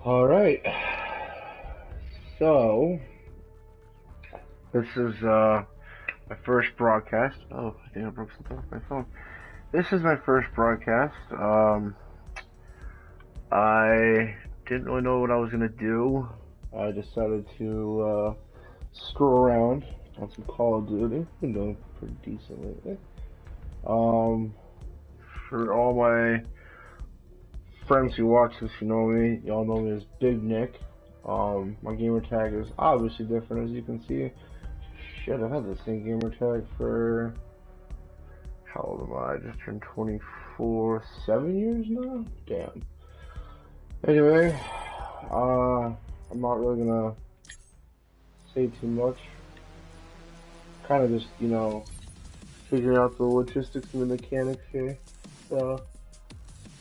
Alright, so this is my first broadcast. Oh, I think I broke something off my phone. This is my first broadcast. I didn't really know what I was gonna do. I decided to screw around on some Call of Duty. Been doing pretty decent lately. For all my friends who watch this, you know me. Y'all know me as Big Nick. My gamer tag is obviously different, as you can see. Shit, I've had the same gamer tag for how old am I? I just turned 24, 7 years now. Damn. Anyway, I'm not really gonna say too much. Kind of just, figuring out the logistics and the mechanics here. So,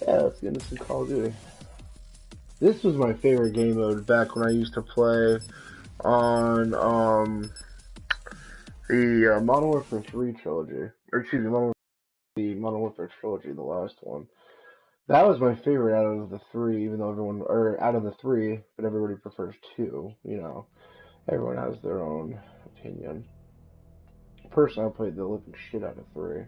yeah, let's get into some Call of Duty. This was my favorite game mode back when I used to play on the Modern Warfare 3 trilogy. Or excuse me, Modern Warfare trilogy, the last one. That was my favorite out of the three, even though out of the three, but everybody prefers two, Everyone has their own opinion. Personally, I played the living shit out of three.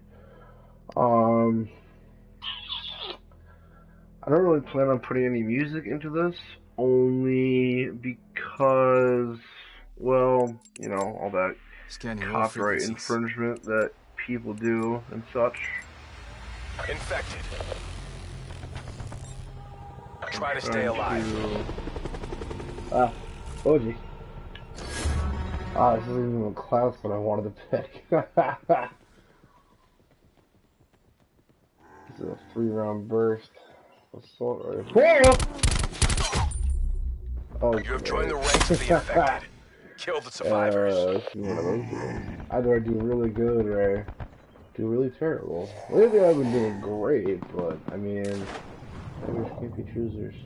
I don't really plan on putting any music into this, only because, well, all that copyright infringement that people do and such. Infected. Try to stay alive. Told you. This isn't even a class that I wanted to pick. This is a 3-round burst. Assault rifle. Oh, you have joined the ranks of the infected. Kill the survivors. One of those games. Either I do really good or I do really terrible. Lately I've been doing great, but I mean, winners can't be choosers.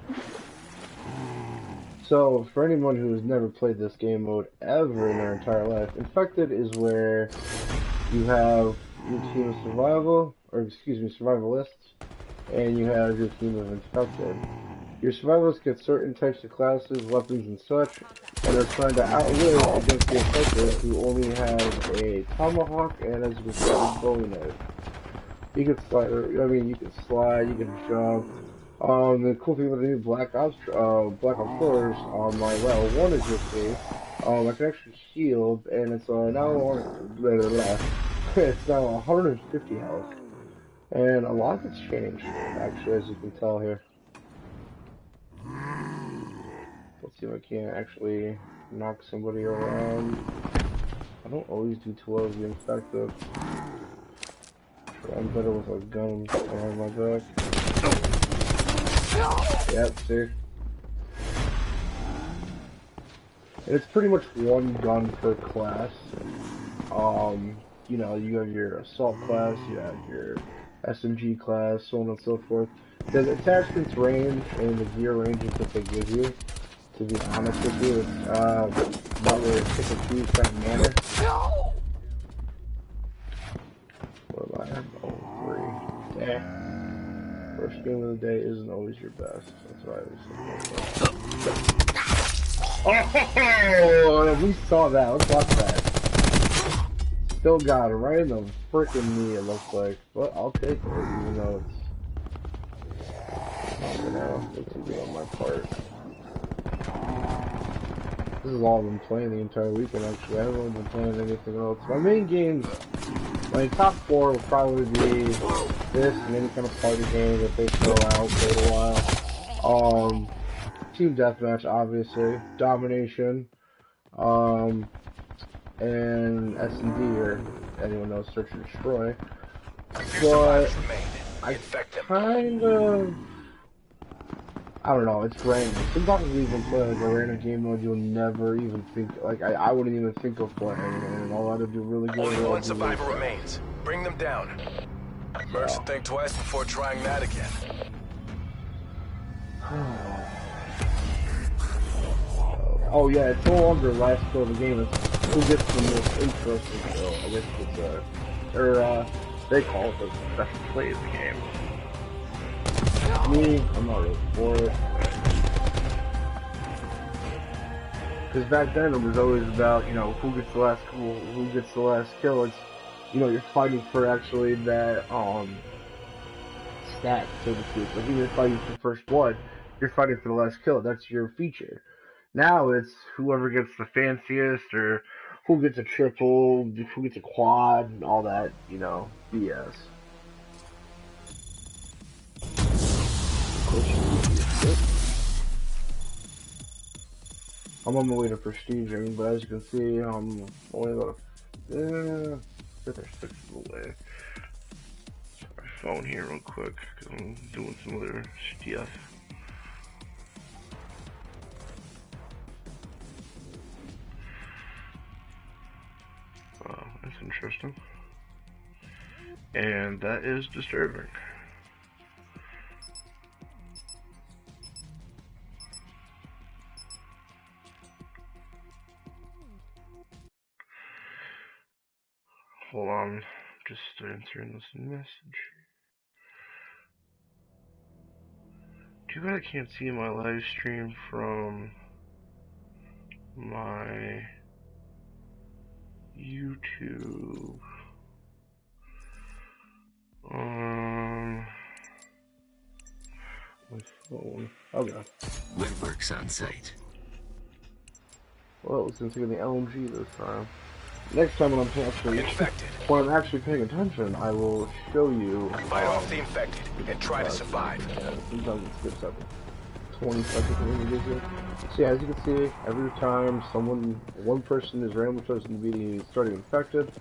So, for anyone who has never played this game mode ever in their entire life, Infected is where you have your team of survivalists, and you have your team of infected. Your survivalists get certain types of classes, weapons, and such, and are trying to outlive against the infected, who only have a tomahawk and, as we said, a bowie knife. You can slide, you can jump. The cool thing about the new Black Ops 4 on my level 1 is with me. I can actually heal, and it's it's now 150 health. And a lot has changed, actually, as you can tell here. Let's see if I can't actually knock somebody around. I don't always do too well as the infected. I'm better with a gun behind my back. Yep, see? And it's pretty much one gun per class. You have your assault class, you have your SMG class, so on and so forth. The attachments range and the gear ranges that they give you, to be honest with you, it's not really a pick and choose kind of manner. What am I? Oh, 3. First game of the day isn't always your best. That's what I was saying. Oh, we saw that. Let's watch that. Still got it right in the freaking knee, it looks like. But I'll take it, even though it's not gonna look too good on my part. This is all I've been playing the entire weekend, actually. I haven't really been playing anything else. My main games, my top 4 will probably be this and any kind of party game that they throw out for a while. Team Deathmatch, obviously. Domination. And S&D, or anyone knows, Search and Destroy. But I kind of, I don't know, it's random. Sometimes you even play like a random game mode you'll never even think, like I wouldn't even think of playing, and I'll either do really good. Only one survivor remains. Bring them down. Mercs should think twice before trying that again. Oh yeah, it's no longer last kill of the game, it's who gets the most interesting kill. I guess it's, they call it the best play of the game. Me, I'm not really for it. Because back then it was always about, you know, who gets the last kill. It's, you know, you're fighting for actually that stat, so to speak. Like, even if you're fighting for first blood, you're fighting for the last kill. That's your feature. Now it's whoever gets the fanciest, or who gets a triple, who gets a quad, and all that, you know, BS. I'm on my way to prestiging, but as you can see, I'm only about 5th or 6th away. Check my phone here real quick, because I'm doing some other stuff. That's interesting. And that is disturbing. Hold on, just answering this message. Too bad I can't see my live stream from my YouTube. My phone. Okay. What works on site? Well, since we're getting the LMG this time. Next time when I'm actually paying attention, I will show you. Fight off the infected and try to survive. Yeah, sometimes it skips up 20 seconds when you get here. So yeah, as you can see, every time one person is randomly chosen to be starting infected,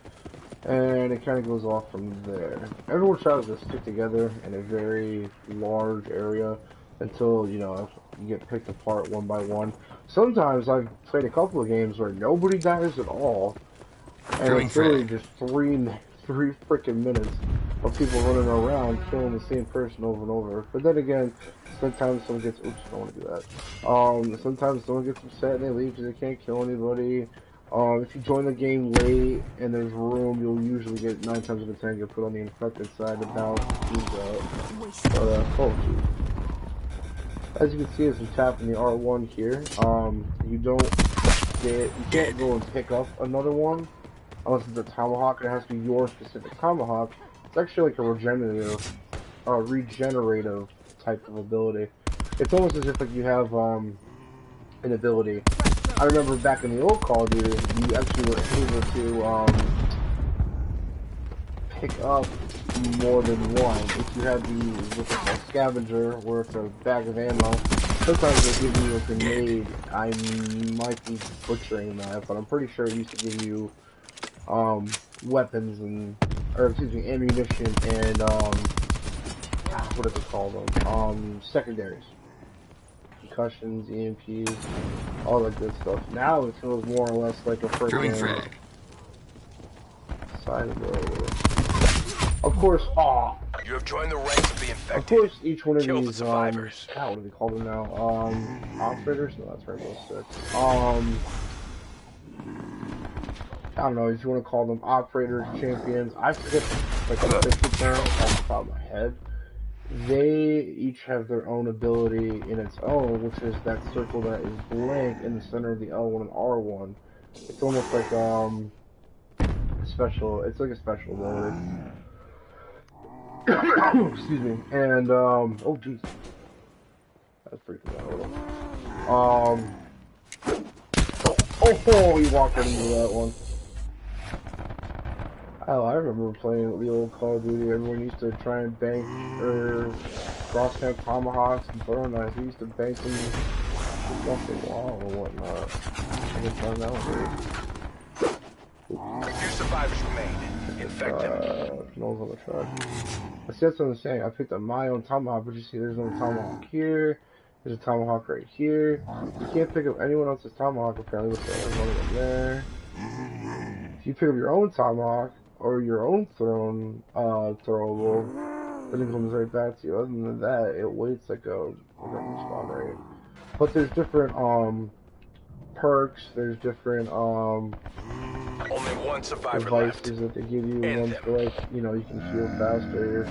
and it kind of goes off from there. Everyone tries to stick together in a very large area until, you know, you get picked apart one by one. Sometimes I've played a couple of games where nobody dies at all, and it's really just three freaking minutes of people running around killing the same person over and over. But then again, sometimes someone gets, oops, I don't want to do that. Sometimes someone gets upset and they leave because they can't kill anybody. If you join the game late and there's room, you'll usually get 9 times out of 10 get put on the infected side of now. Oh, geez. As you can see, as we tap in the R1 here, you can't go and pick up another one unless it's a tomahawk. It has to be your specific tomahawk. It's actually like a regenerative type of ability. It's almost as if like you have an ability. I remember back in the old Call of Duty, you actually were able to pick up more than one. If you had what's called scavenger, where it's a bag of ammo, sometimes they give you a grenade. I might be butchering that, but I'm pretty sure it used to give you weapons ammunition and what do they call them? Secondaries. Concussions, EMPs, all that good stuff. Now it feels more or less like a freaking side of the. Of course, you have joined the ranks of the infected. Of course, each one of Kill these the survivors. what do they call them now? Operators? No, that's Rainbow Six. I don't know if you want to call them operators, champions. I forget like what they put down off the top of my head. They each have their own ability in its own, which is that circle that is blank in the center of the L1 and R1. It's almost like special. It's like a special ability. Excuse me. And oh jeez, that's freaking out. Oh, he walked right into that one. Oh, I remember playing the old Call of Duty. Everyone used to try and bank or cross-hand tomahawks and throw knives. We used to bank them off the wall or whatnot. I guess I'm that way. A few survivors remain. Infect them. Nose on the truck. I see, that's what I'm saying. I picked up my own tomahawk, but you see, there's no tomahawk here. There's a tomahawk right here. You can't pick up anyone else's tomahawk apparently, with one of them there. If you pick up your own tomahawk or your own throwable, then it comes right back to you. Other than that, it waits like a respawn rate. But there's different perks. There's different only one survivor devices left. that they give you. Ones for like, you know, you can heal faster.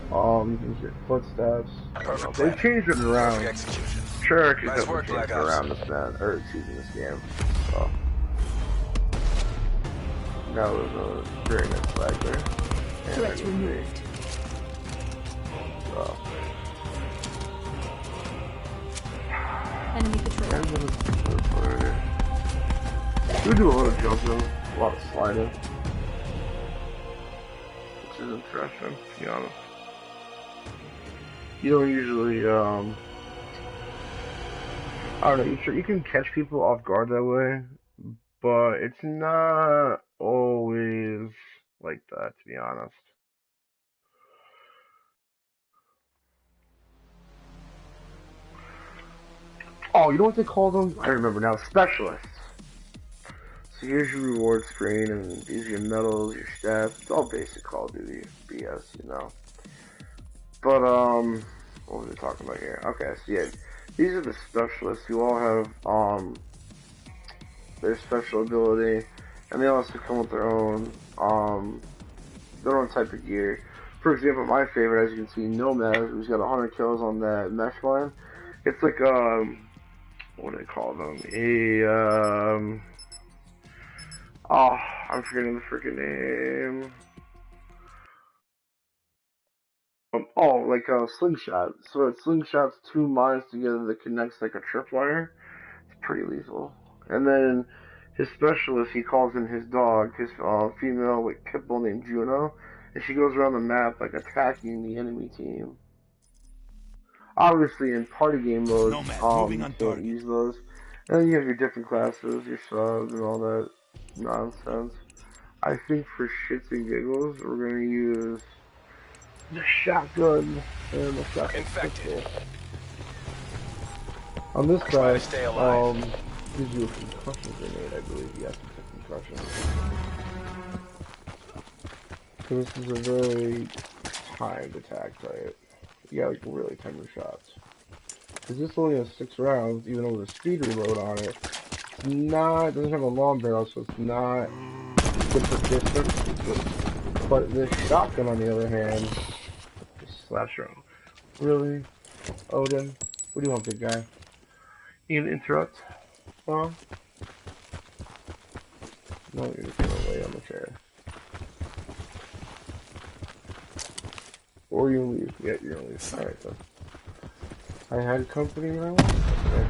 You can hear footsteps. Perfect They changed it around. sure she's Nice got work, the chance Black Ops. around this man, or choosing this game. So that was a very nice flag there. Threats removed. So. Enemy patrol. We do a lot of jumping, a lot of sliding, which is interesting, to be honest. You don't usually, I don't know, you can catch people off guard that way, but it's not always like that, to be honest. Oh, you know what they call them? I remember now, specialists. So here's your reward screen, and these are your medals, your stats. It's all basic Call of Duty BS, you know. But, what was we talking about here? Okay, so yeah, these are the specialists who all have, their special ability, and they also come with their own type of gear. For example, my favorite, as you can see, Nomad, who's got 100 kills on that mesh line. It's like, what do they call them? Oh, I'm forgetting the freaking name. Like a slingshot. So it slingshots two mines together that connects like a tripwire. It's pretty lethal. And then his specialist, he calls in his dog, his female like pit bull named Juno, and she goes around the map like attacking the enemy team. Obviously, in party game mode, you can't use those. And then you have your different classes, your subs, and all that nonsense. I think for shits and giggles, we're gonna use the shotgun and the shotgun pistol. On this guy, gives you a concussion grenade, I believe. Yes, it's a concussion. So this is a very timed attack type. You gotta really time your shots. Because this only has 6 rounds, even though there's a speed reload on it. It's not, it doesn't have a long barrel, so it's not good for distance. But this shotgun, on the other hand, just slash round. Really? Odin? What do you want, big guy? You gonna interrupt? Well, no, you're just gonna lay on the chair. Or you leave. Yeah, you're gonna leave. Alright then. I had company now? Okay.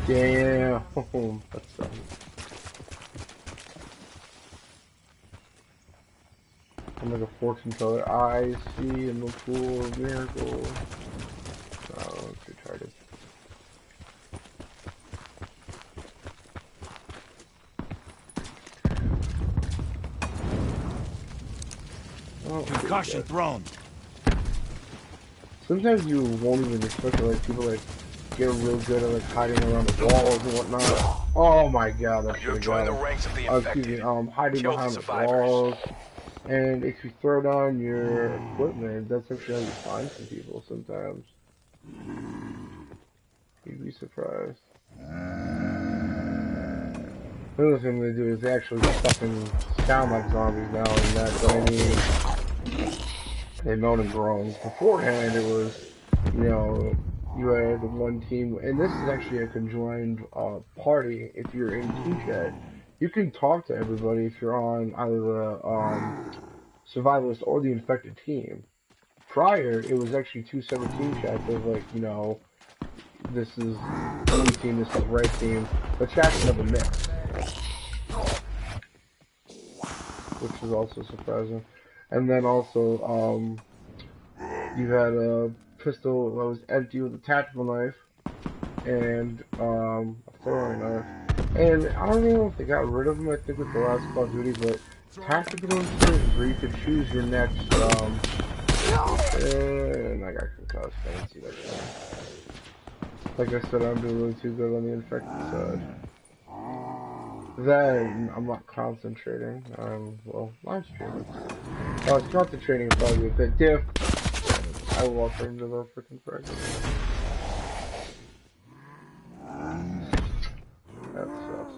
Damn. That's done. I'm like a fortune teller. I see in the pool of miracles. Oh, it's retarded. Oh, concussion thrown. Sometimes you won't even expect it, like people like get real good at like hiding around the walls and whatnot. Oh my god, that's You've joined the ranks of the infected. Hiding Kill behind the the walls. And if you throw down your equipment, that's actually how you find some people sometimes. You'd be surprised. Another thing they do is they actually fucking sound like zombies now, and that's what I mean. They moan and groan. Beforehand, it was, you know, you had one team, and this is actually a conjoined party. If you're in team chat, you can talk to everybody if you're on either the survivalist or the infected team. Prior, it was actually 2 separate team chats of like, you know, this is blue team, this is red team, but chats never mixed, which is also surprising. And then also, you had a pistol that was empty with a tactical knife and a throwing knife. And I don't know if they got rid of them, I think, with the last Call of Duty, but tactical incidents where you could choose your next, and I got concussed, I didn't see that coming. Like I said, I'm doing really too good on the infected side. Then, I'm not concentrating, well, live streaming. I was concentrating probably a bit diff. I will walk into the freaking fragment. That sucks.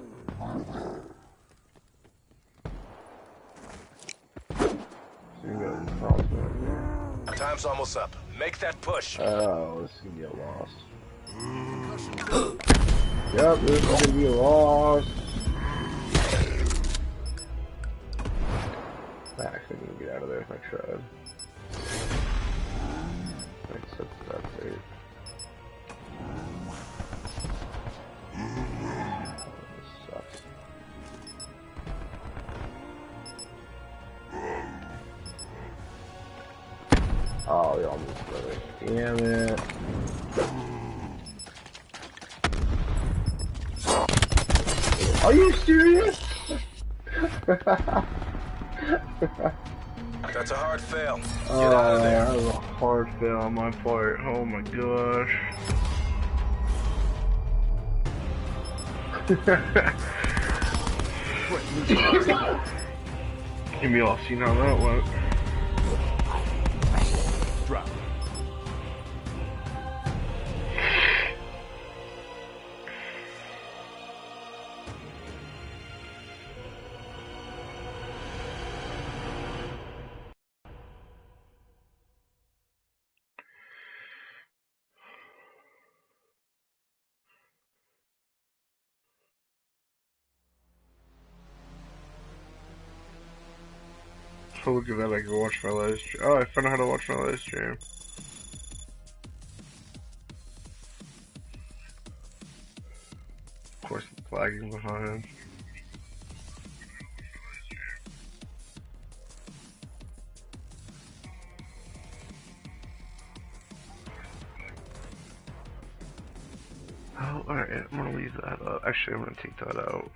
So you got a crossbow here. Time's almost up. Make that push. Oh, this is gonna be a loss. Yep, this is gonna be a loss. Actually, I'm gonna get out of there if I tried. Except that's it. This sucks. Oh, you almost got it. Damn it. Are you serious? That's a hard fail. Get Oh, out of there. that was a hard fail on my part. Oh my gosh. Give me all seen how that went. Drop. So look at that, I can watch my live stream. Oh, I found out how to watch my live stream. Of course, it's lagging behind. Oh, alright, I'm gonna leave that up. Actually, I'm gonna take that out.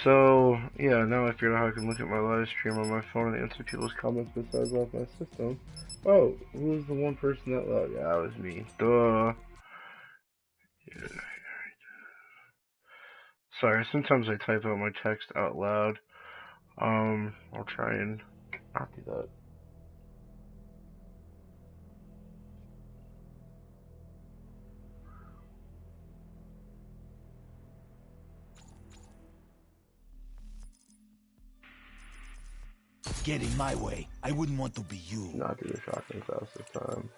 So, yeah, now I figured out how I can look at my live stream on my phone and answer people's comments besides off my system. Oh, who was the one person that logged? Yeah, that was me. Duh. Yeah. Sorry, sometimes I type out my text out loud. I'll try and not do that. Get in my way. I wouldn't want to be you. Not do the shotgun fast this time.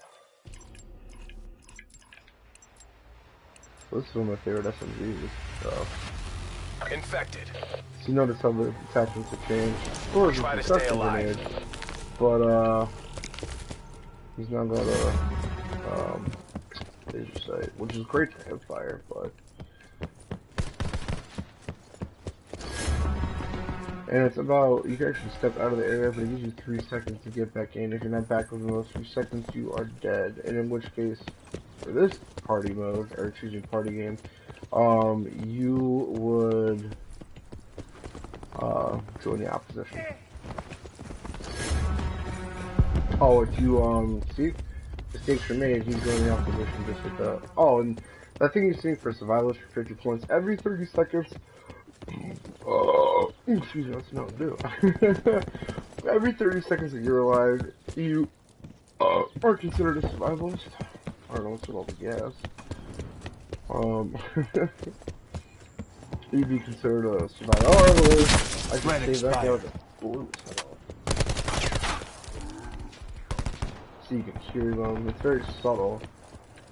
This is one of my favorite SMGs, so. Infected. So you notice how the attachments have changed. Of course, Try to it's stay a alive. grenade, but he's not got a laser sight, which is great to hip fire, but. And it's about, you can actually step out of the area, but it gives you 3 seconds to get back in. If you're not back within those 3 seconds, you are dead. And in which case, for this party mode, or excuse me, party game, you would, join the opposition. Oh, if you, see, mistakes were made, you join the opposition just like that. Oh, and that thing you're seeing for survivalists for 50 points, every 30 seconds, excuse me, that's not do. Every 30 seconds that you're alive, you are considered a survivalist. I don't know what's with all the gas. You'd be considered a survivalist. I can say that without the blue set off. So you can hear them. It's very subtle.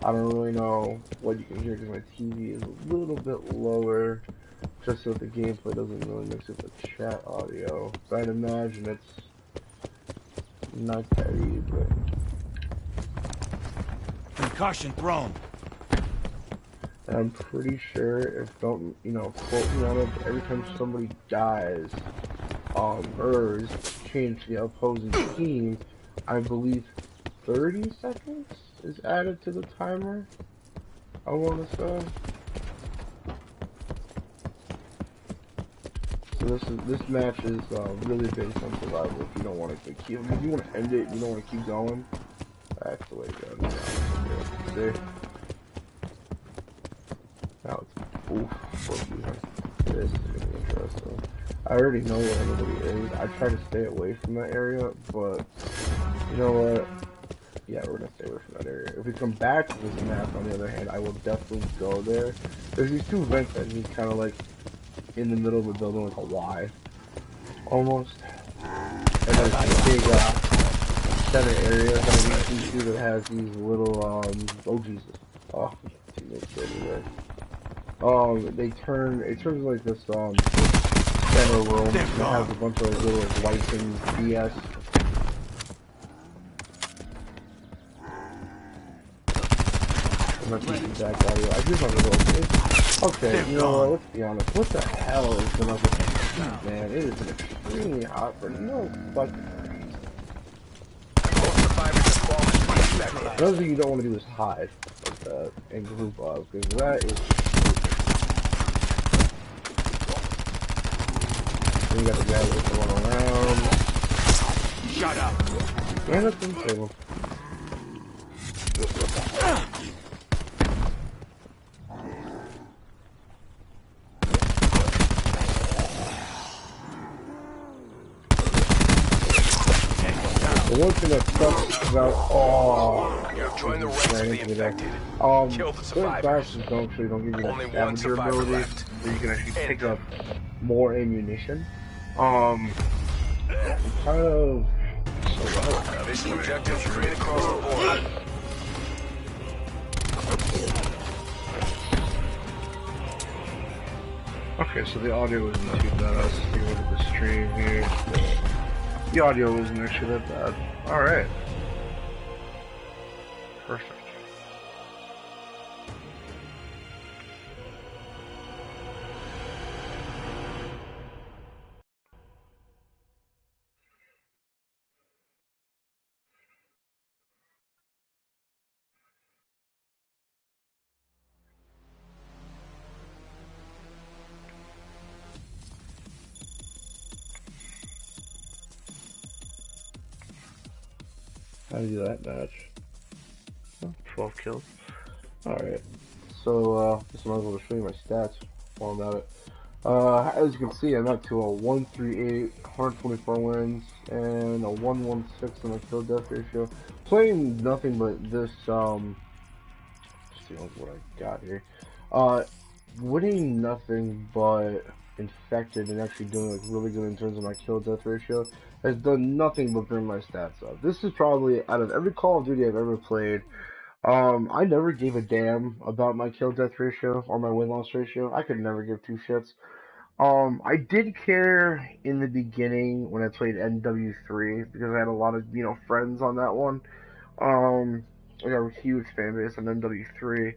I don't really know what you can hear because my TV is a little bit lower. Just so the gameplay doesn't really mix with the chat audio. So I'd imagine it's not that easy. Concussion thrown. And I'm pretty sure, if don't, you know, quote me on it, every time somebody dies, or is changed to the opposing team, I believe 30 seconds is added to the timer, I want to say. So this match is really based on survival. If you don't want to keep, if you want to end it, you don't want to keep going. That's the way to go. See? Now it's oof. This is gonna be interesting. I already know where everybody is. I try to stay away from that area, but you know what? Yeah, we're gonna stay away from that area. If we come back to this map, on the other hand, I will definitely go there. There's these 2 vents that he's kind of like in the middle of the building, like a Y, almost. And there's a big center area that we see that has these little Oh Jesus. Oh, teammates everywhere. It turns like this, center room that has a bunch of like, little like, licensed BS. I'm not keeping back audio. I just want to know. Okay, you know what? Let's be honest. What the hell is going on with this heat, man? It is extremely hot for no fucking reason. Another thing you don't want to do is hide like that and group up, because that is then you got the guy that's going around. Shut up! And that's unstable. The one thing that sucks about join the ranks of the infected. Kill the survivors. Classes don't give you that scavenger ability where you can actually pick up more ammunition. Kind of Mission objectives straight across the board. Okay, so the audio isn't too bad. Let's take a look at the stream here. The audio isn't actually that bad. Alright. Perfect. How do you do that match? Oh, 12 kills. Alright. So, just might as well show you my stats while I'm at it. As you can see, I'm up to a 138, 124 wins, and a 116 on the kill death ratio. Playing nothing but this, just see what I got here. Winning nothing but infected and actually doing like really good in terms of my kill death ratio has done nothing but bring my stats up. This is probably, out of every Call of Duty I've ever played, I never gave a damn about my kill death ratio or my win loss ratio. I could never give two shits. I did care in the beginning when I played NW3 because I had a lot of, friends on that one. I got a huge fan base on NW3.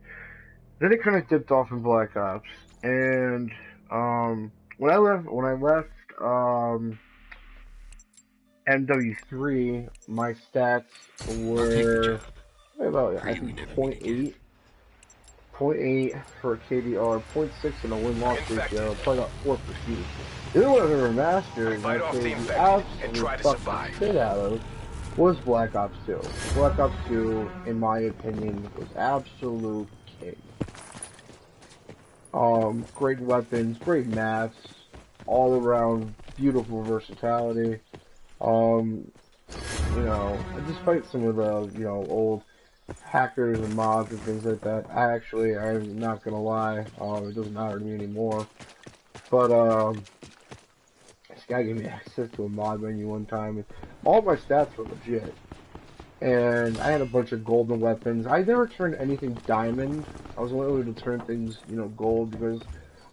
Then it kind of dipped off in Black Ops, and when I left MW3, my stats were about, I think, 0.8 for KDR, 0.6 in a win-loss ratio, probably about 4 for shooting. The other one I ever mastered, and I played the absolute fucking shit out of, was Black Ops 2. Black Ops 2, in my opinion, was absolute king. Great weapons, great maps, all around beautiful versatility. Despite some of the, old hackers and mods and things like that, I'm not gonna lie, it doesn't matter to me anymore. But, this guy gave me access to a mod menu one time, and all my stats were legit. And I had a bunch of golden weapons. I never turned anything diamond. I was only able to turn things, gold, because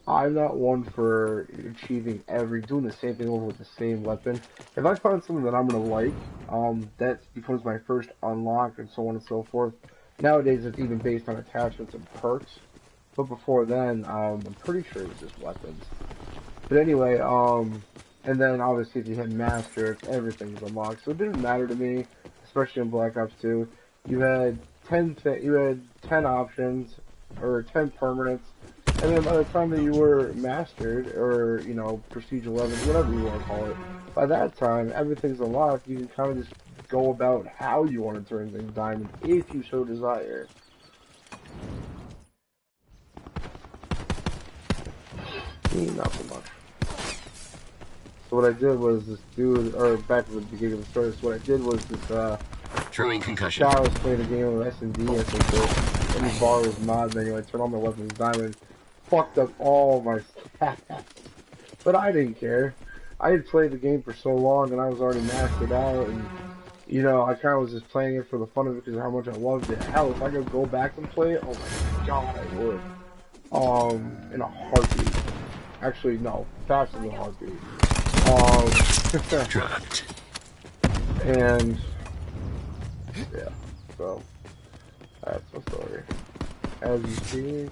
I'm not one for doing the same thing over with the same weapon. If I find something that I'm gonna like, that becomes my first unlock, and so on and so forth. Nowadays, it's even based on attachments and perks. But before then, I'm pretty sure it was just weapons. But anyway, and then obviously if you hit master, everything's unlocked. So it didn't matter to me, especially in Black Ops 2. You had 10 options, or 10 permanents, and then by the time that you were mastered, or, Prestige 11, whatever you want to call it, by that time, everything's unlocked. You can kind of just go about how you want to turn things diamond, if you so desire. Not so much. So what I did was this dude, or back at the beginning of the story, so what I did was this, Throwing concussion. guy was playing a game of S&D, I think, and he borrowed his mod menu. I turned all my weapons diamond, fucked up all my stats. But I didn't care. I had played the game for so long, and I was already mastered out, and, you know, I kind of was just playing it for the fun of it because of how much I loved it. Hell, if I could go back and play it, oh my god, I would. In a heartbeat. Actually, no, faster than a heartbeat. Dropped. And yeah, so that's my story. As you see,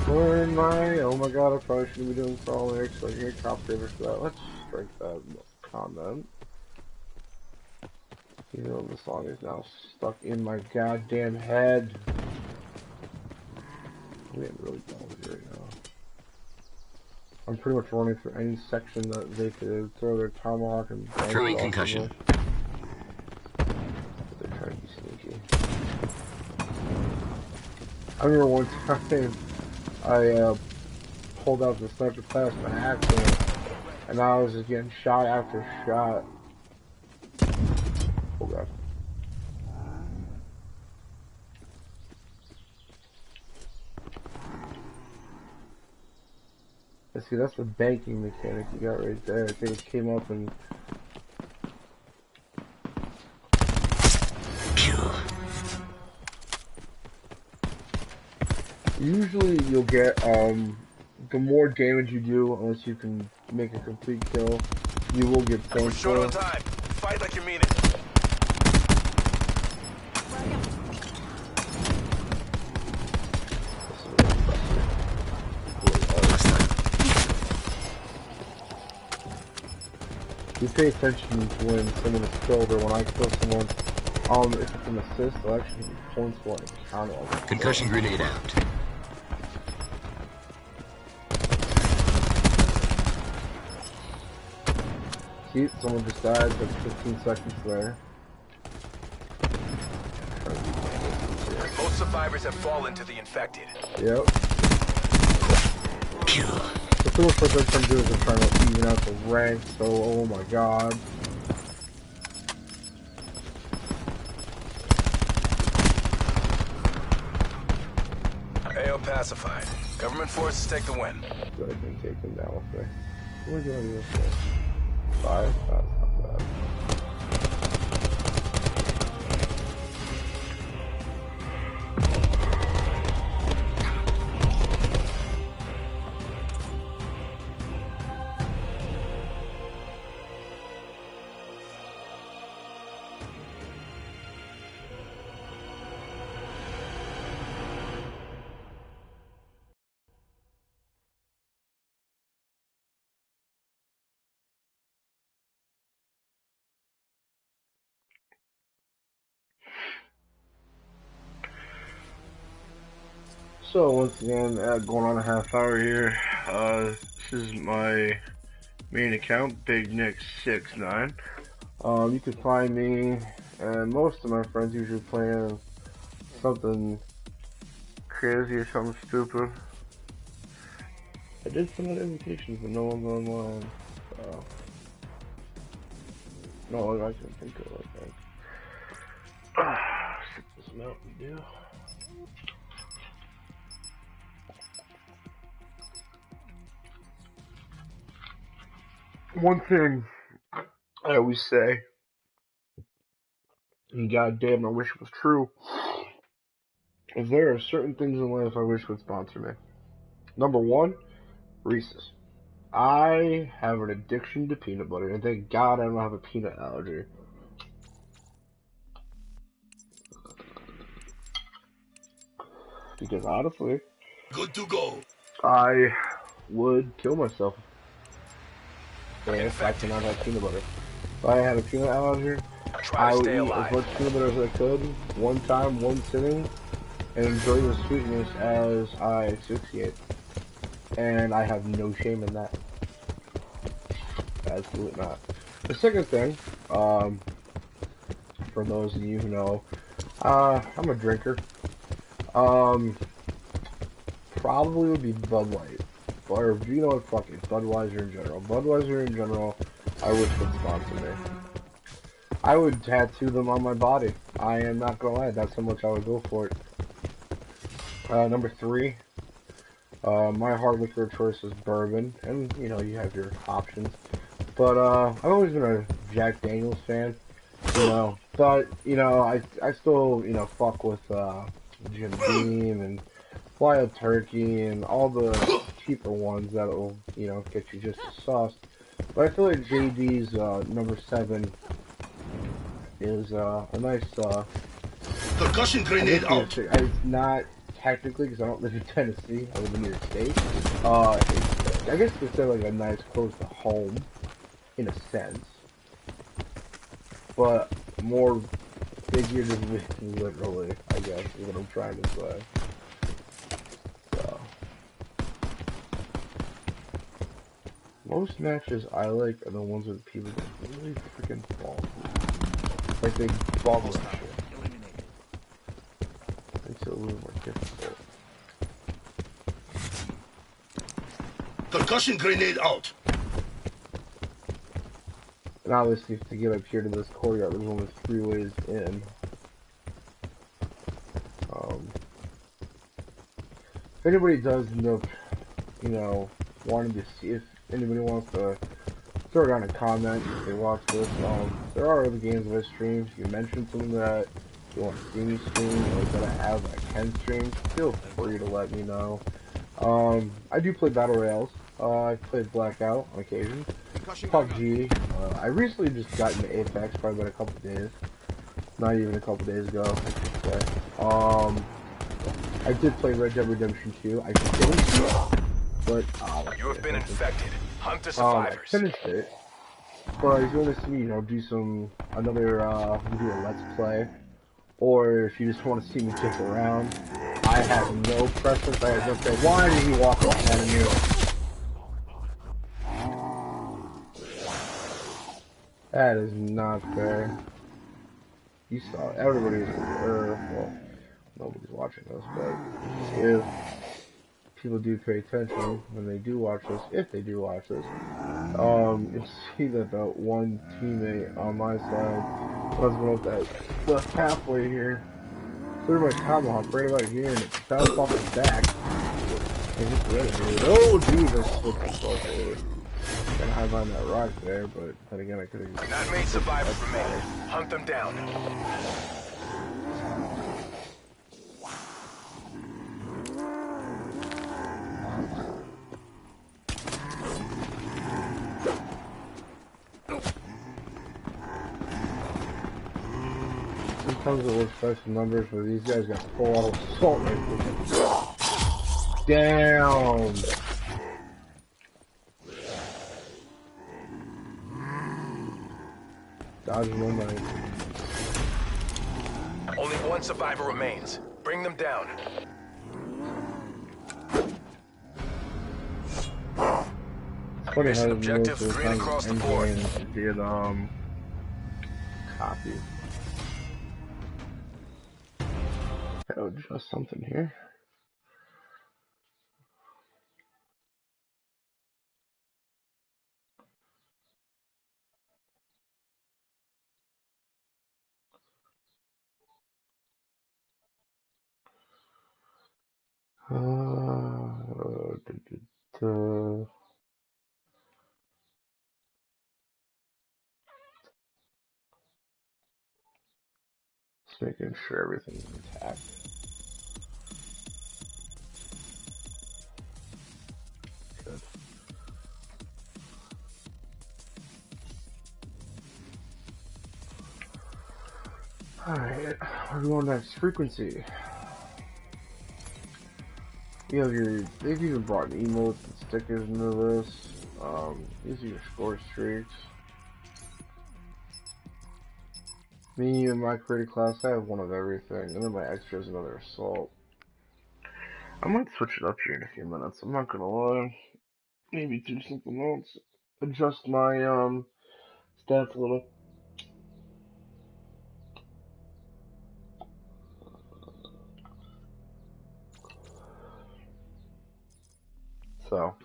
we're in my, oh my god, I probably shouldn't be doing crawl lyrics, so I can get copyrighted for that. Let's strike that comment. You know, the song is now stuck in my goddamn head. We ain't really done with it right now. I'm pretty much running through any section that they could throw their tomahawk and Throwing concussion. They're trying to be sneaky. I remember one time I pulled out the sniper class by accident, and I was just getting shot after shot. Oh god. See, that's the banking mechanic you got right there. They just came up and Kill. usually you'll get the more damage you do, unless you can make a complete kill, you will get We're points short for. on time. Fight like you mean it. You pay attention to when someone is killed or when I kill someone. If it's an assist, they'll actually give you points for it. Counter. Concussion grenade out. See, someone just died, but 15 seconds later. Most survivors have fallen to the infected. Yep. Kill. So pretty much what they're trying to do is they're trying to even out the rank, so oh my god. AO pacified. Government forces take the win. Good, I can take them down with me. What do I do this for? 5? That's not bad. So once again, going on a half hour here. This is my main account, Big Nick 69. You can find me and most of my friends usually playing something crazy or something stupid. I did send out invitations, but no one's online. So. No, I can think of it. Sit this Mountain Dew. One thing I always say, and goddamn, I wish it was true, is there are certain things in life I wish would sponsor me. Number one, Reese's. I have an addiction to peanut butter, and thank God I don't have a peanut allergy. Because honestly, Good to go. I would kill myself if I cannot have peanut butter. If I had a peanut allergy, Try I to would stay eat alive. as much peanut butter as I could, one time, one sitting, and enjoy the sweetness as I asphyxiate. And I have no shame in that. Absolutely not. The second thing, for those of you who know, I'm a drinker. Probably would be Bud Light. Or, you know what, fuck it, Budweiser in general. Budweiser in general, I wish would sponsor me. I would tattoo them on my body. I am not gonna lie, that's how much I would go for it. Number 3, my hard liquor of choice is bourbon, and, you know, you have your options. But, I've always been a Jack Daniels fan. You know, But, you know, I still, you know, fuck with, Jim Beam and Wild Turkey and all the cheaper ones that'll, you know, get you just as sauce. But I feel like JD's, number 7 is, a nice, Percussion I grenade guess you out. could say, it's not technically, because I don't live in Tennessee, I live in New York State. I guess you could say like a nice close to home, in a sense. But more figuratively, literally, I guess, is what I'm trying to say. So. Most matches I like are the ones with people that really freaking fall. Like they boggle that shit. Makes it a little more difficult. Percussion grenade out. And obviously, to get up here to this courtyard, there's only 3 ways in. If anybody does end up, you know, wanting to see, if anybody wants to throw down a comment if they watch this, there are other games that I stream. If you mention something that you want to see me stream, or that I have that I can stream, feel free to let me know. I do play Battle Royales. I played Blackout on occasion. PUBG. I recently just got into Apex, probably been a couple days. Not even a couple days ago, I should say. I did play Red Dead Redemption 2. I finished it, but You have been infected. Hunt the survivors. I finished it, but if you want to see me, you know, do another do a let's play, or if you just want to see me kick around, I have no preference. I just say, why did he walk up on me? That is not fair. You saw it. Everybody was, well, nobody's watching this, but if people do pay attention when they do watch this, if they do watch this, you'll see that the one teammate on my side was going with that halfway here, threw my tomahawk right about here, and it bounced off his back. And just read it. Oh, Jesus! Gonna hide behind that rock there, but then again, I could have. Not many survivors remain. Hunt them down. Sometimes it works best in numbers, but these guys got full auto assault rifles. Down. Dodging one knife. Only one survivor remains. Bring them down. Funny how objective most of the green time across the end board. games get copy. Oh, just something here. Just making sure everything's intact. Good. Alright, we're going next. Frequency. You have they've even brought emotes and stickers into this. These are your score streaks. Me and my creative class, I have one of everything, and then my extra is another assault. I might switch it up here in a few minutes, I'm not gonna lie. Maybe do something else. Adjust my, stats a little. So.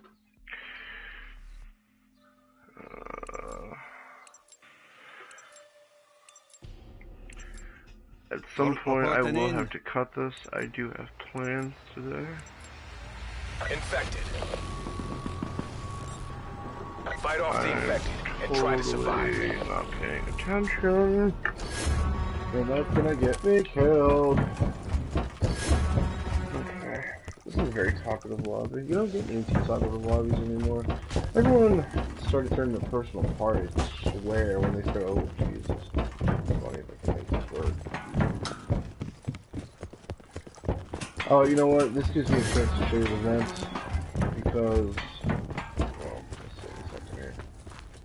At some point, I will have to cut this. I do have plans today. Infected. Fight off the infected and try to survive. Not paying attention. And that's gonna get me killed. Okay. This is a very talkative lobby. You don't get any too talkative lobbies anymore. Everyone started turning to personal parties. I swear when they start, oh Jesus. It's funny if I can make this work. Oh, you know what? This gives me a chance to show you the vents. Because, well, let's see a second here.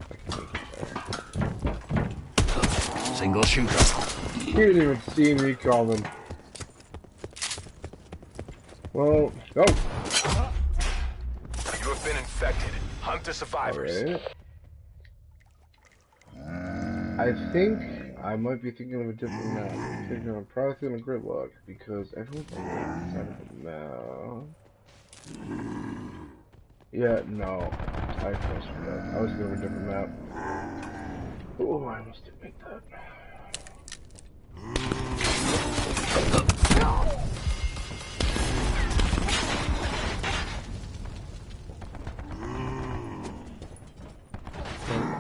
I can make it there. Single shooter. You didn't even see me coming. Well, go. You have been infected. Hunt the survivors. Alright. I think I might be thinking of a different map. I'm thinking I'm probably thinking of Gridlock because everyone's on the side of it now. Yeah, no. I messed with that. I was thinking of a different map. Oh, I almost didn't make that.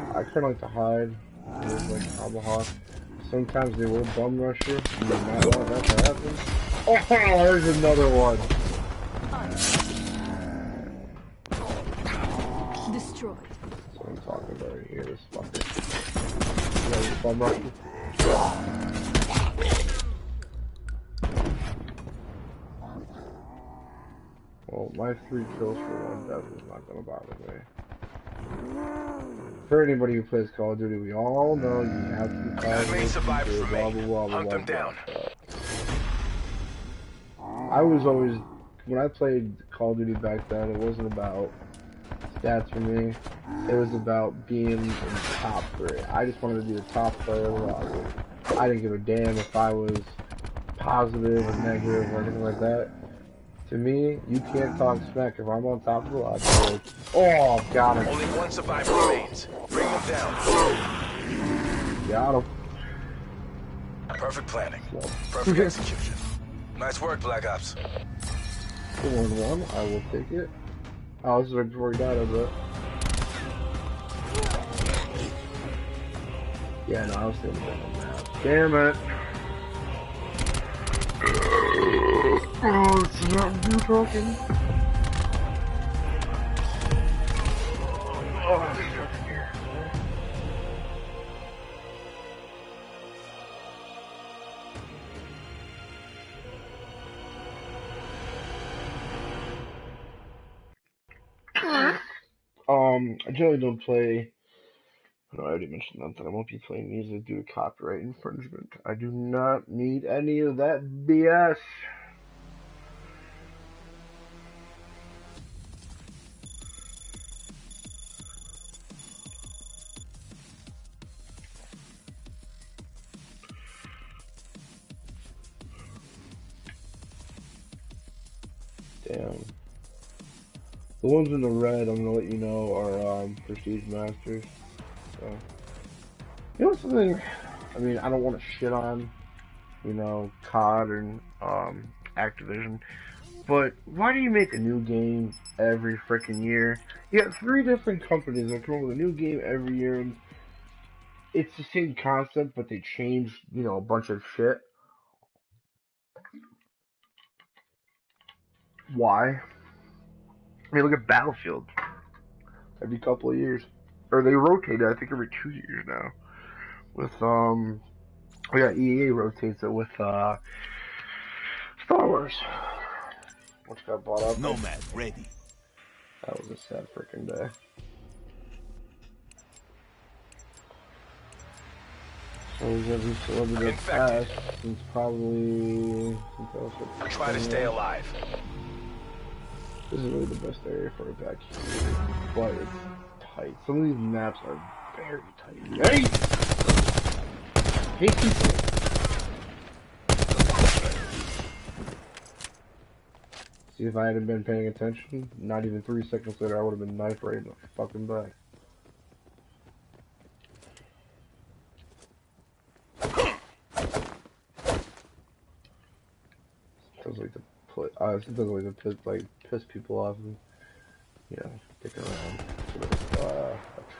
I kind of like to hide with like Tomahawk. Sometimes they will bum rush you. You do not want that to happen. Oh, there's another one. Destroyed. That's what I'm talking about right here. This fucker. You know, bum rush you. Well, my 3 kills for 1 death is not gonna bother me. For anybody who plays Call of Duty, we all know you have to be Main survivors blah, remain. blah, blah, Hunt blah, them blah, down. I was always, when I played Call of Duty back then, it wasn't about stats for me. It was about being in the top 3. I just wanted to be the top player of the lobby. I didn't give a damn if I was positive or negative or anything like that. To me, you can't talk smack if I'm on top of the lobby. Like, oh, got him. Only 1 survivor remains. Bring them down. Got him. Perfect planning. So, Perfect execution. Nice work, Black Ops. 2-1-1, I will take it. Oh, this is right before he died, I bet. Yeah, no, I was thinking about that. Damn it. Oh, it's not you talking. Oh, it's fucking here. I generally don't play. No, I already mentioned that I won't be playing music due to copyright infringement. I do not need any of that BS. Damn. The ones in the red, I'm gonna let you know, are Prestige Masters. So, you know something? I mean, I don't want to shit on, you know, COD and Activision, but why do you make a new game every freaking year? You got 3 different companies that come up with a new game every year, and it's the same concept, but they change, you know, a bunch of shit. Why? I mean, look at Battlefield. Every couple of years, or they rotate it. I think every 2 years now. With yeah, EA rotates it with Star Wars, which got bought up. Nomad ready. That was a sad freaking day. So every celebrity that's passed since probably Try to stay alive. This is really the best area for a back here, but it's tight. Some of these maps are very tight. Hey! Hey, people! See, if I hadn't been paying attention, not even 3 seconds later, I would have been knifed right in the fucking back. Sometimes like to play. Sometimes like to piss people off and dick around. Sort of a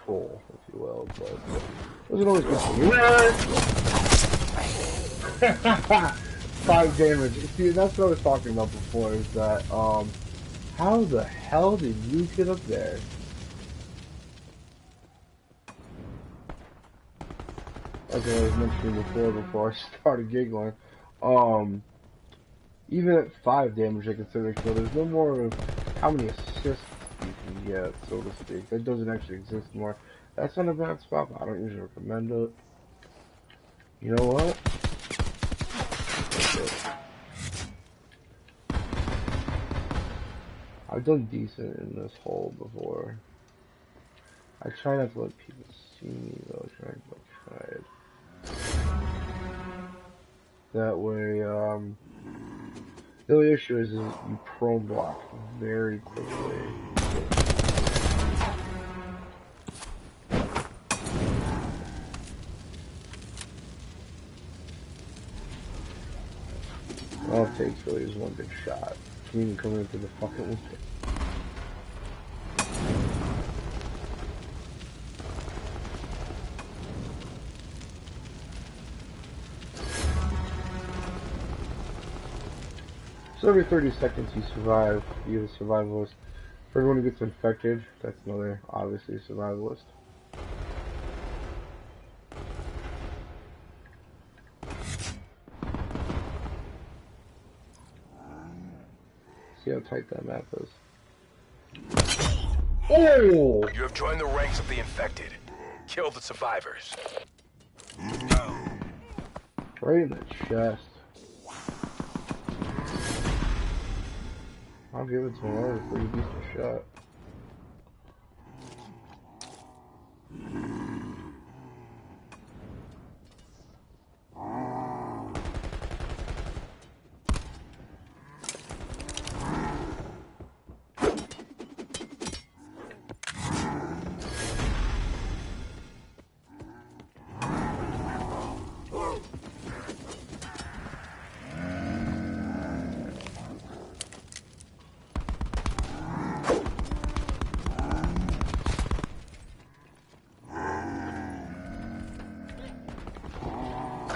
troll, if you will. But it wasn't always good for me. 5 damage. See, that's what I was talking about before, is that, how the hell did you get up there? Like I was mentioning before I started giggling. Even at 5 damage I consider a kill. There's no more of how many assists you can get, so to speak. That doesn't actually exist more. That's not a bad spot, but I don't usually recommend it. You know what? I've done decent in this hole before. I try not to let people see me though, trying to hide. That way, the only issue is you prone block very quickly. All it takes really is one big shot. You can even come in through the fucking window. So every 30 seconds you survive, you get a survivalist. For everyone who gets infected, that's another, obviously, survivalist. See how tight that map is. Oh! You have joined the ranks of the infected. Kill the survivors. Right in the chest. I'll give it to him. That was a pretty decent shot.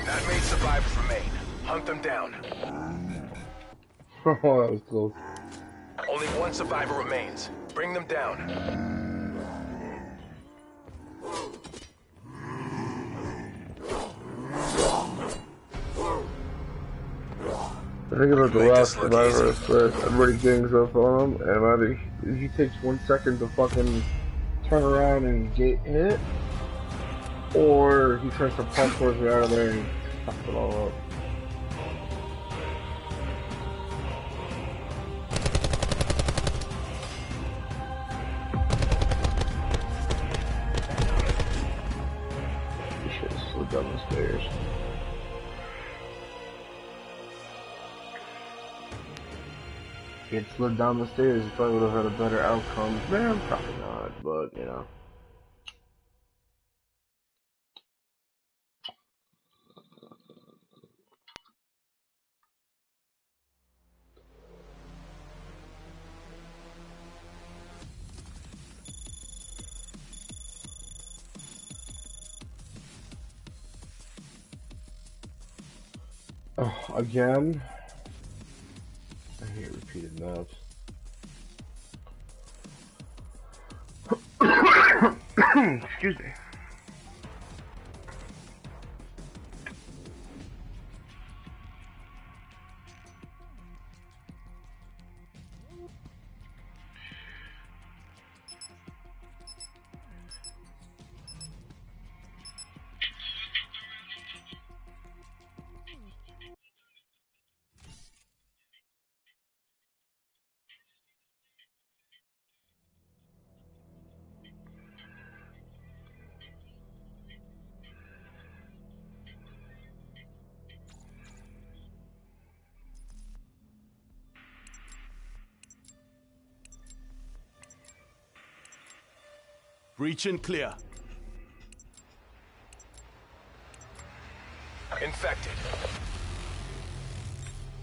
Not many survivors remain. Hunt them down. Oh, that was close. Only one survivor remains. Bring them down. I think about the Make last this look survivor easy. first. Everybody gangs up on him, and either he takes 1 second to fucking turn around and get hit, or he tries to pump towards it out of there and fucks it all up. He should have slid down the stairs. If he had slid down the stairs, he probably would have had a better outcome. Man, probably not, but you know. Oh, again? I hate repeated maps. Excuse me. Breach and clear. Infected.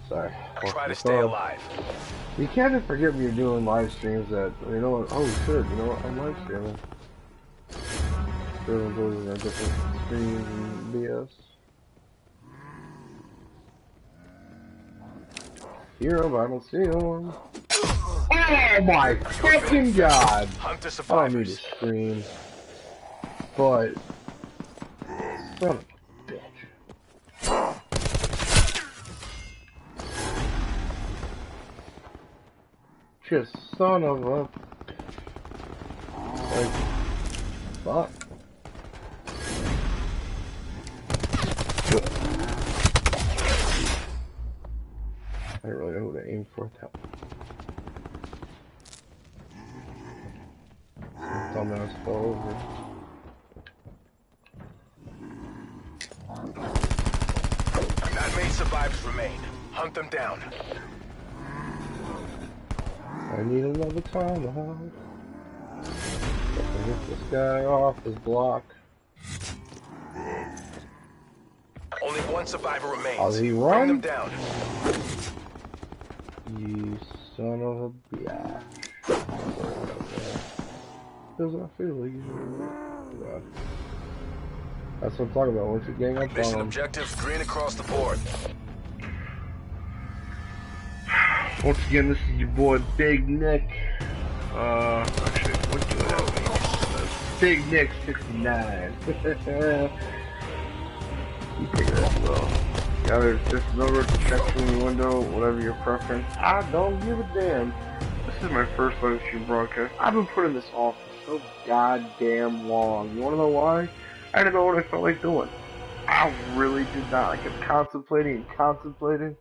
Sorry. Try to stay alive. You can't forget when you're doing live streams that, you know what, oh shit, you know what, I'm live streaming. Everyone goes in their different streams and BS. hero, but I don't see him. Oh my fucking god! Hunt the I don't need to survivors. scream, but son of a bitch. Just son of a like fuck. I didn't really know who to aim for that. Dumbass fell over. 9 survivors remain. Hunt them down. I need another tomahawk. Hit this guy off his block. Only 1 survivor remains. Oh, did he Bring run? them down. You son of a bitch. Does not feel like you. That's what I'm talking about. Once you gang up Mission on them. objectives green across the board. Once again, this is your boy Big Nick. Actually, what do I have? Big Nick 69. You take it as well. Either just number, text in the window, whatever your preference. I don't give a damn. This is my first live stream broadcast. I've been putting this off for so goddamn long. You wanna know why? I didn't know what I felt like doing. I really did not. I kept contemplating and contemplating.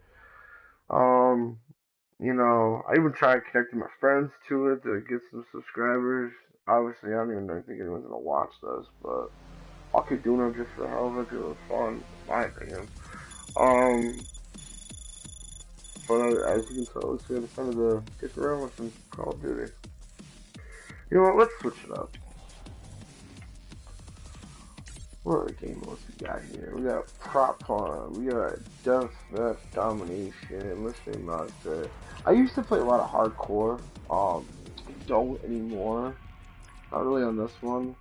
You know, I even tried connecting my friends to it to get some subscribers. Obviously, I don't even think anyone's gonna watch this, but I'll keep doing them just for the hell of it, because it was fun, in my opinion. But as you can tell, it's kind of fun to get around with some Call of Duty. You know what? Let's switch it up. What other game modes we got here? We got Prop Hunt, we got Death Theft Domination, Mystery Monster. I used to play a lot of hardcore. Don't anymore. Not really on this one.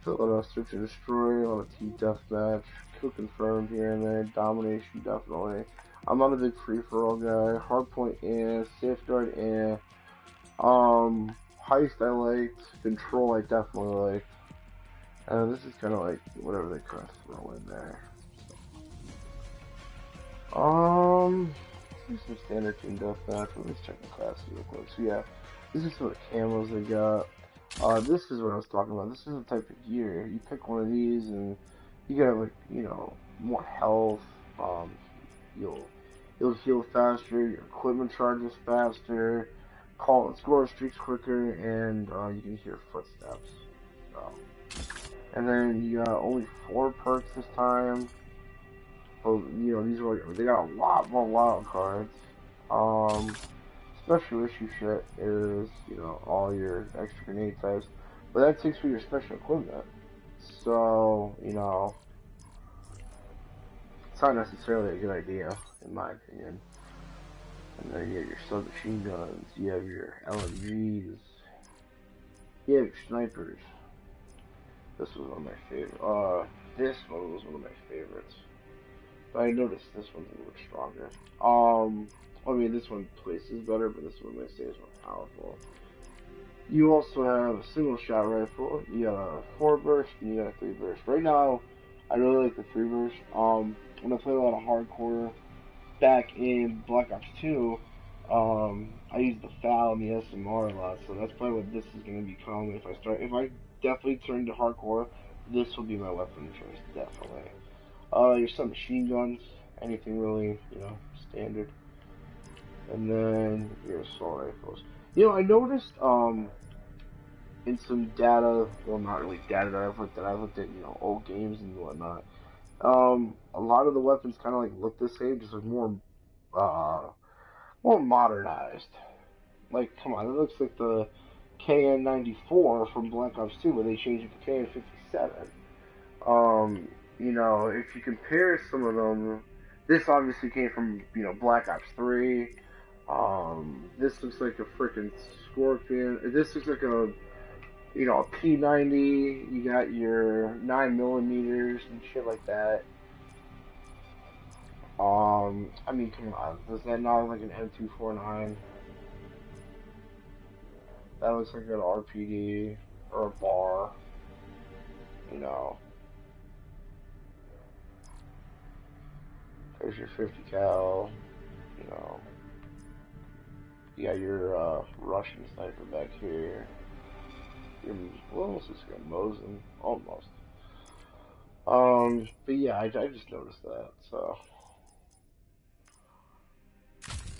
A lot of Search and Destroy, a lot of Team Deathmatch, Kill Confirmed here and there, Domination definitely. I'm not a big free-for-all guy. Hardpoint, Safeguard, Heist I liked. Control I definitely liked. This is kind of like whatever they kind of throw in there. Let's do some standard Team Deathmatch. Let's check the class real quick. So yeah, this is some of the camos they got. This is what I was talking about. This is the type of gear. You pick one of these and you get like, you know, more health. You'll heal faster. Your equipment charges faster. Call and score streaks quicker, and you can hear footsteps. And then you got only 4 perks this time. So, you know, these are like, they got a lot more wild cards. Special issue shit is, you know, all your extra grenade types. But that takes for your special equipment. So, you know, it's not necessarily a good idea, in my opinion. And then you have your submachine guns, you have your LMGs, you have your snipers. This was one of my favorites. This one was one of my favorites. But I noticed this one's a little stronger. I mean, this one places better, but this one they say is more powerful. You also have a single shot rifle. You got a 4 burst and you got a 3 burst. Right now, I really like the 3 burst. When I played a lot of hardcore back in Black Ops 2, I used the FAL and the SMR a lot, so that's probably what this is going to become. If I definitely turn to hardcore, this will be my weapon of choice, definitely. Your submachine guns, anything really, you know, standard. And then your assault rifles. You know, I noticed, in some data, well, not really data that I've looked at, you know, old games and whatnot. A lot of the weapons kind of like look the same, just like more modernized. Like, come on, it looks like the KN-94 from Black Ops 2, where they changed it to KN-57. You know, if you compare some of them, this obviously came from, you know, Black Ops 3. This looks like a freaking Scorpion. This looks like a, you know, a P90. You got your 9mm and shit like that. I mean, come on. Does that not look like an M249? That looks like an RPD or a bar. You know. There's your 50 cal. You know. You got your Russian sniper back here. What else is it? Mosin? Almost. But yeah, I just noticed that, so.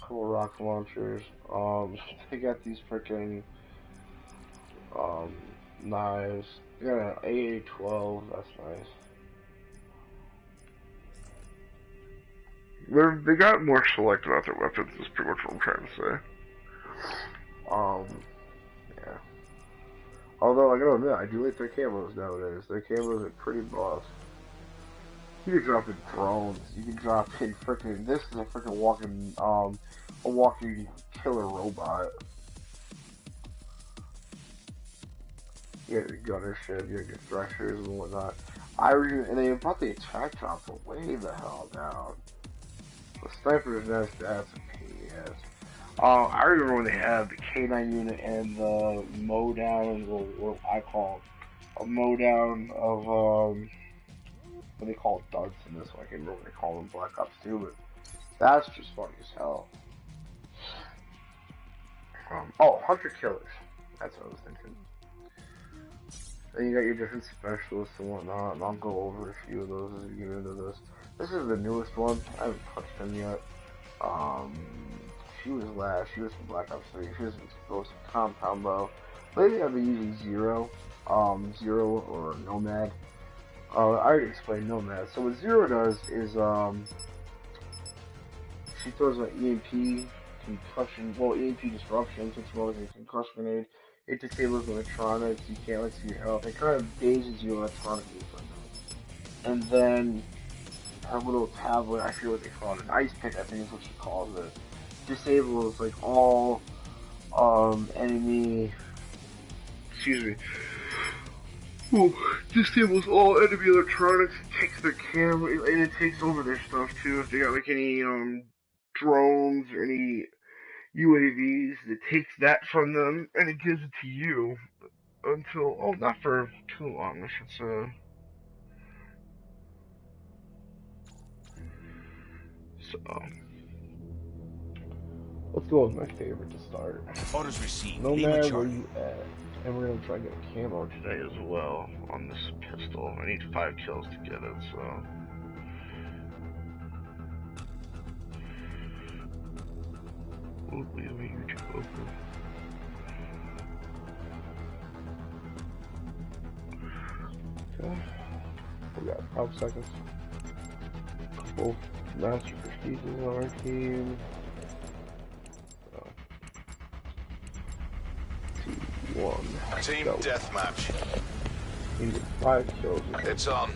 Cool rocket launchers. They got these freaking, knives. They got an AA-12, that's nice. They got more selective about their weapons, is pretty much what I'm trying to say. Yeah. Although, I gotta admit, I do like their camos nowadays. Their camos are pretty boss. You can drop in drones. You can drop in freaking. This is a freaking walking, a walking killer robot. You got your gunner shit, you got your threshers and whatnot. And they brought the attack drops way the hell down. The sniper's nest, that's a pain in the ass. I remember when they had the K9 unit and the mow down, what I call a mow down of, what they call duds in this one. I can't remember what they call them Black Ops 2, but that's just funny as hell. Oh, Hunter Killers. That's what I was thinking. Then you got your different specialists and whatnot, and I'll go over a few of those as we get into this. This is the newest one. I haven't touched them yet. She was from Black Ops 3. She was an explosive compound bow. Lately I've been using Zero or Nomad. I already explained Nomad. So what Zero does is, she throws an EMP concussion, EMP disruption, so it's more like a concussion grenade. It disables electronics, you can't like see your health. It kind of dazes you electronically for a minute. And then her little tablet, I forget what they call it, an ice pick I think is what she calls it, disables like all enemy, disables all enemy electronics, takes their camera, and it takes over their stuff too. If they got like any drones or any UAVs, it takes that from them and it gives it to you until, not for too long, I should say. So, let's go with my favorite to start. Orders received. No matter where you at. And we're gonna try to get a camo today as well on this pistol. I need 5 kills to get it, so. Oh, we have a YouTube open. Okay. We got 5 seconds. Couple master prestiges on our team. One. Team Go. deathmatch. We need 5 kills. It's on.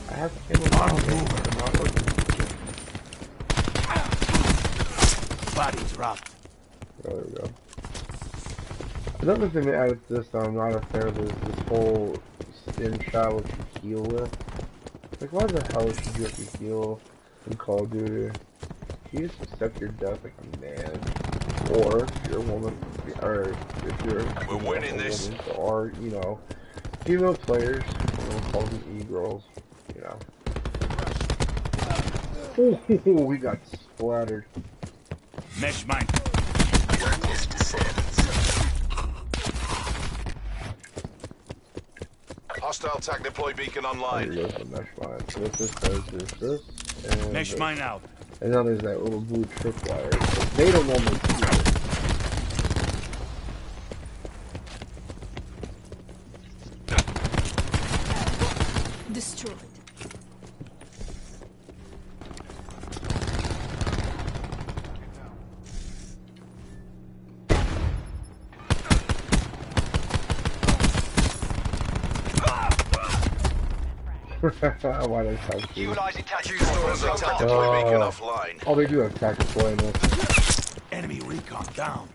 I have to kill a lot of Body dropped. Oh, there we go. Another thing they added to this that I'm not a fan of is this whole stim shot which you heal with. Like, why the hell should you have to heal in Call of Duty? You just accept your death like a man. Or, if you're a woman, or if you're We're winning this. Woman, or, female players, we'll call them e-girls, Ooh, we got splattered. Mesh mine. Hostile TAC deploy beacon online. There goes the mesh mine. So what this does is this, and Mesh this. mine out. And now there's that little blue tripwire. So they don't normally see it. Destroyed. Why they sound cool. Utilizing tactical TAC deploy beacon offline. Oh, they do have tactical in this. Enemy recon down.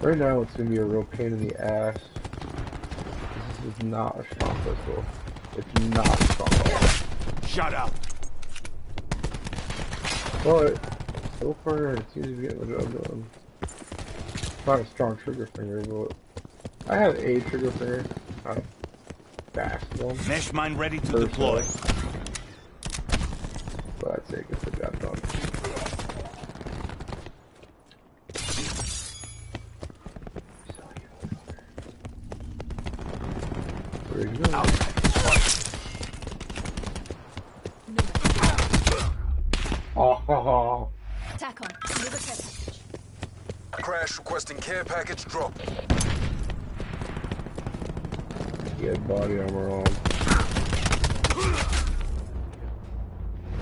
Right now, it's gonna be a real pain in the ass. This is not a strong pistol. It's not strong at all. Shut up. But so far, it seems to be getting the job done. It's not a strong trigger finger, but I have a trigger finger, not a fast one. Mesh mine ready to First deploy. But I'd say it gets the job done. There you go. Oh, Tack on. Deliver care package. Crash requesting care package drop. get body armor on.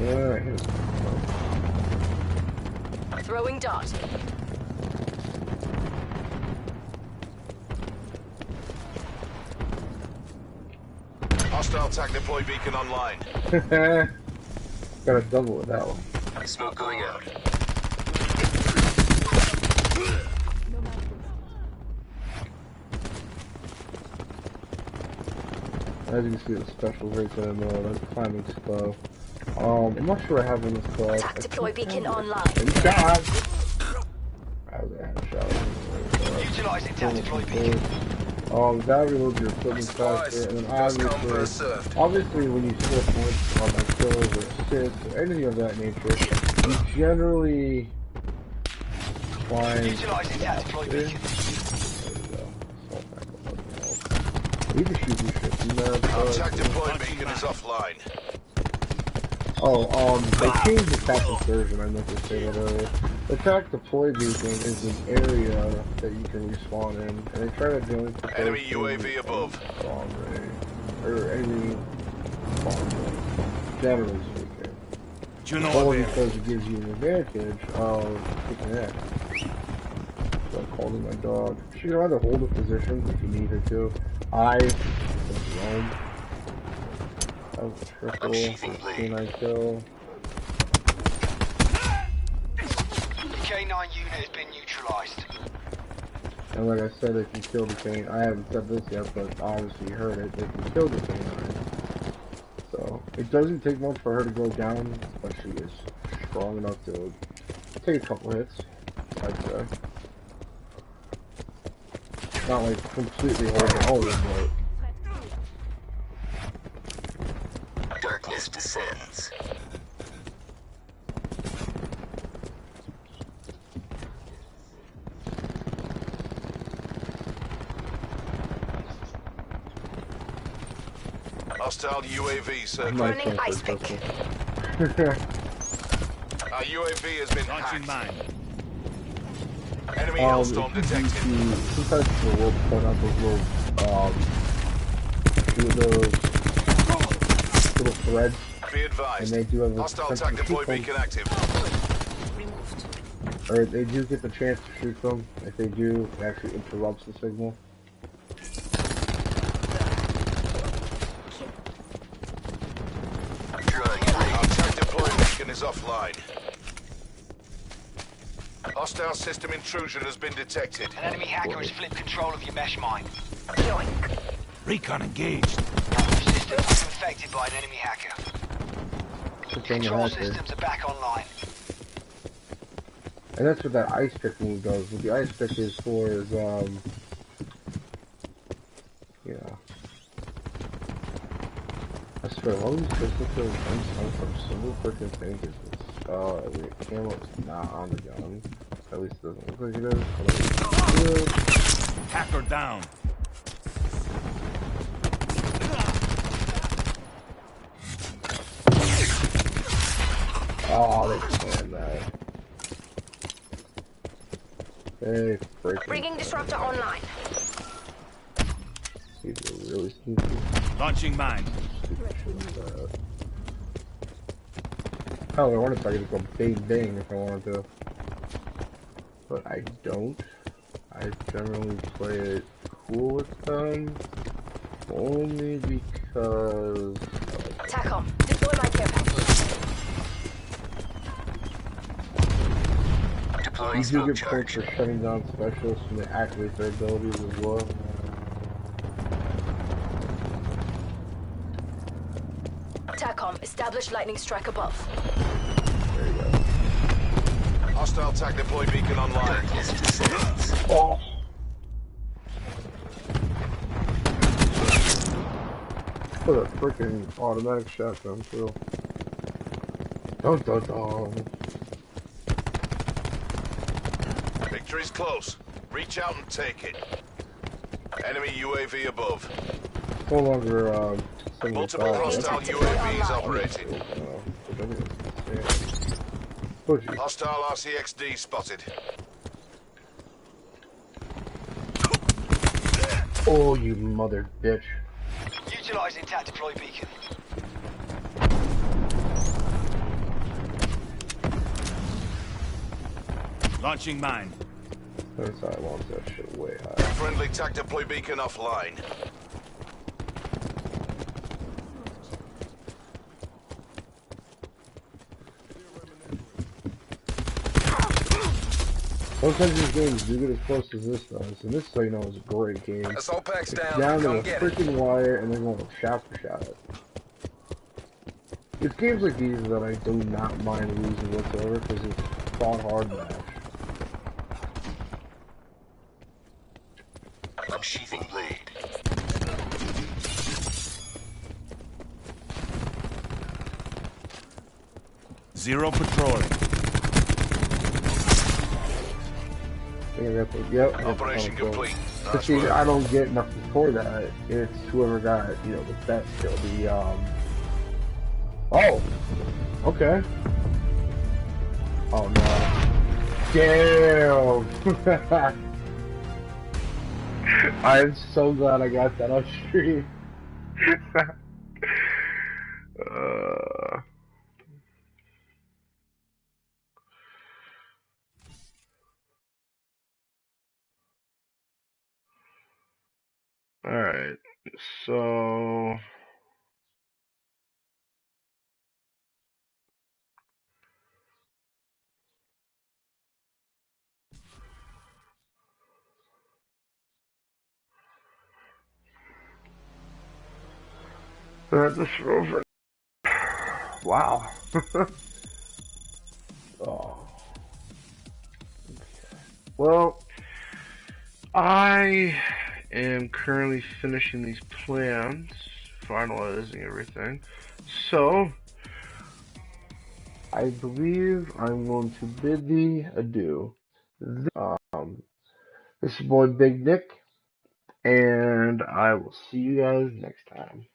Yeah, hit him. Throwing dart. Hostile TAC deploy beacon online. Got a double with that one. Smoke going out. No matter. As you can see, the special right there in the climbing slow. I'm not sure I have in this class. TAC deploy beacon online. Shot! I was a shot. Utilizing TAC deploy beacon. That reloads your equipment faster, and then obviously when you score points on like kills or assists or anything of that nature, you generally climb. Utilizing TAC deploy beacon. You can shoot these shit. TAC deploy beacon is offline. They changed the tactic version, I meant to say that earlier. The TAC deploy beacon is an area that you can respawn in, and they try to do it. Enemy UAV above. Or enemy spawn rate, generally speaking. You know Only what, because it gives you an advantage of kicking it. So I called in my dog. She can either hold a position if you need her to. I roam. That was a triple, 15 kill. K9 unit has been neutralized. And like I said, if you kill the K9, I haven't said this yet, but obviously you heard it, if you kill the K9. So, it doesn't take much for her to go down, but she is strong enough to take a couple hits, I'd say. Not like completely holding but... Darkness descends. Hostile UAV circling. Running ice pick. Our UAV has been launching hacked. mine. Enemy hellstorm detected. Sometimes the will point out those little threads. Be advised. And they do have a Hostile chance TAC to deploy shoot them. beacon active. Removed. Or they do get the chance to shoot them. If they do, it actually interrupts the signal. Our TAC deploy beacon is offline. Hostile system intrusion has been detected. An enemy hacker has flipped control of your mesh mine. Yoink. Recon engaged. Your system was infected by an enemy hacker. Control systems are back online. And that's what that ice pick move does. What the ice pick is for is, yeah. I swear, all these pistol kills come from single freaking things. The camo is not on the gun. At least it doesn't look like it is. Hacker down. Oh, they planned that. They freaking. Bringing disruptor online. These are really sneaky. Launching mine. Hell, I wanted to just go bang bang if I wanted to. But I don't. I generally play it cool with them. Only because... TACOM. Deploy my care package. Deploy You do smoke get points charge. for shutting down specialists when they activate their abilities as well. TACOM, establish lightning strike above. There you go. Hostile TAC deploy beacon online. Oh! Put a freaking automatic shotgun too. Dun dun dun. Victory's close. Reach out and take it. Enemy UAV above. No longer Multiple 75. hostile UAVs operating. Oh, geez. Hostile RCXD spotted. Oh, you mother bitch. Utilizing TAC deploy beacon. Launching mine. That's how I want that shit way high. Friendly TAC deploy beacon offline. Sometimes these games do get as close as this does, and this, so you know, is a great game. Assault packs It's down. down to Come the get it. freaking wire, and they're going shot for shot. It's games like these that I do not mind losing whatsoever, because it's fought hard match. I'm sheathing blade. Zero patrolling. Yep. Operation complete. But Nice see, work. I don't get nothing for that. It's whoever got, you know, the best kill. Oh! Okay. Oh no. Damn! I'm so glad I got that on stream. Alright, so... this rover. Wow. Oh. Well, I am currently finishing these plans, finalizing everything. So, I believe I'm going to bid thee adieu. This is boy Big Nick, and I will see you guys next time.